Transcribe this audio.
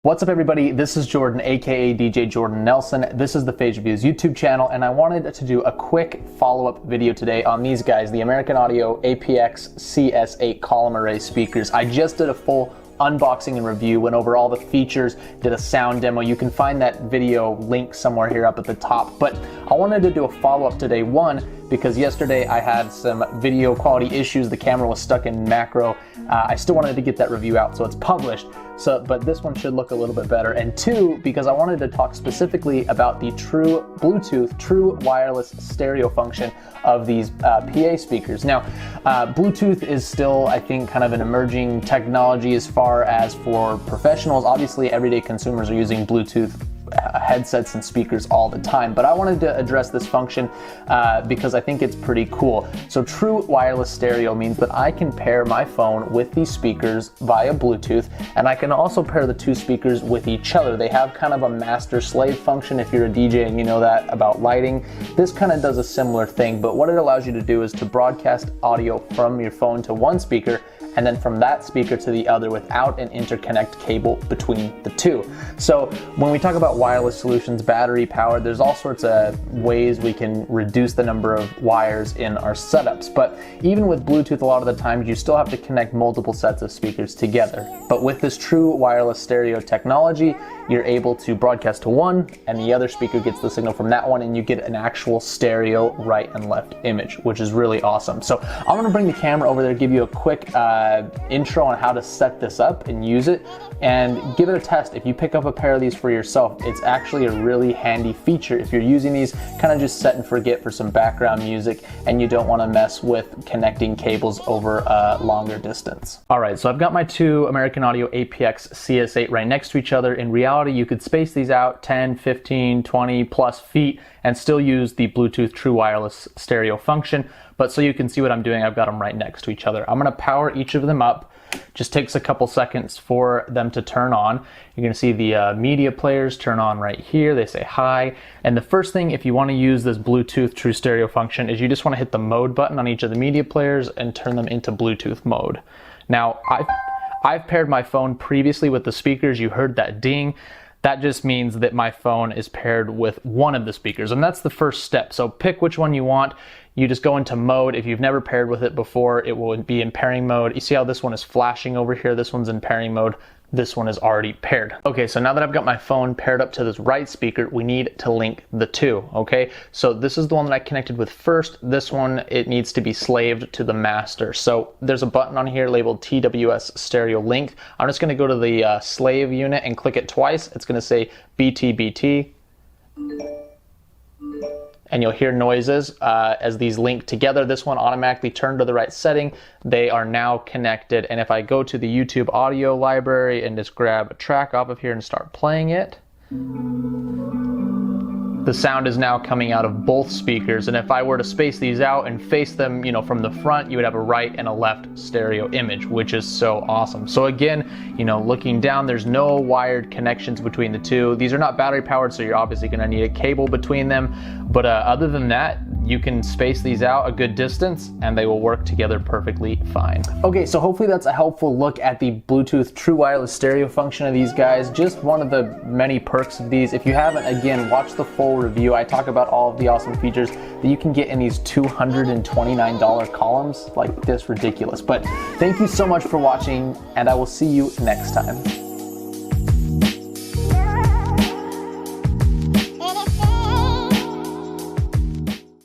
What's up everybody, this is Jordan, aka DJ Jordan Nelson. This is the Phase Reviews YouTube channel, and I wanted to do a quick follow-up video today on these guys, the American Audio APX CS8 column array speakers. I just did a full unboxing and review, went over all the features, did a sound demo. You can find that video link somewhere here up at the top, but I wanted to do a follow-up today. One, because yesterday I had some video quality issues, the camera was stuck in macro. I still wanted to get that review out, so it's published. But this one should look a little bit better. And two, because I wanted to talk specifically about the true Bluetooth, true wireless stereo function of these PA speakers. Now, Bluetooth is still, I think, kind of an emerging technology as far as for professionals. Obviously, everyday consumers are using Bluetooth headsets and speakers all the time, but I wanted to address this function because I think it's pretty cool. So true wireless stereo means that I can pair my phone with these speakers via Bluetooth, and I can also pair the two speakers with each other. They have kind of a master-slave function. If you're a DJ and you know that about lighting, this kind of does a similar thing, but what it allows you to do is to broadcast audio from your phone to one speaker and then from that speaker to the other without an interconnect cable between the two. So when we talk about wireless solutions, battery powered, there's all sorts of ways we can reduce the number of wires in our setups. But even with Bluetooth, a lot of the times you still have to connect multiple sets of speakers together. But with this true wireless stereo technology, you're able to broadcast to one and the other speaker gets the signal from that one, and you get an actual stereo right and left image, which is really awesome. So I'm gonna bring the camera over there, give you a quick intro on how to set this up and use it, and give it a test. If you pick up a pair of these for yourself, it's actually a really handy feature if you're using these kind of just set and forget for some background music and you don't want to mess with connecting cables over a longer distance. All right, so I've got my two American Audio APX CS8 right next to each other. In reality, you could space these out 10, 15, 20 plus feet and still use the Bluetooth true wireless stereo function. But so you can see what I'm doing, I've got them right next to each other. I'm gonna power each of them up. Just takes a couple seconds for them to turn on. You're gonna see the media players turn on right here. They say hi. And the first thing, if you wanna use this Bluetooth true stereo function, is you just wanna hit the mode button on each of the media players and turn them into Bluetooth mode. Now, I've paired my phone previously with the speakers. You heard that ding. That just means that my phone is paired with one of the speakers, and that's the first step. So pick which one you want. You just go into mode. If you've never paired with it before, it will be in pairing mode. You see how this one is flashing over here? This one's in pairing mode. This one is already paired. Okay, so now that I've got my phone paired up to this right speaker, we need to link the two, okay? So this is the one that I connected with first. This one, it needs to be slaved to the master. So there's a button on here labeled TWS stereo link. I'm just gonna go to the slave unit and click it twice. It's gonna say BT. And you'll hear noises as these link together. This one automatically turned to the right setting. They are now connected. And if I go to the YouTube audio library and just grab a track off of here and start playing it, the sound is now coming out of both speakers. And if I were to space these out and face them, you know, from the front, you would have a right and a left stereo image, which is so awesome. So again, you know, looking down, there's no wired connections between the two. These are not battery powered, so you're obviously gonna need a cable between them. But other than that, you can space these out a good distance and they will work together perfectly fine. Okay, so hopefully that's a helpful look at the Bluetooth true wireless stereo function of these guys. Just one of the many perks of these. If you haven't, again, watch the full review. I talk about all of the awesome features that you can get in these $229 columns. Like, this ridiculous. But thank you so much for watching, and I will see you next time.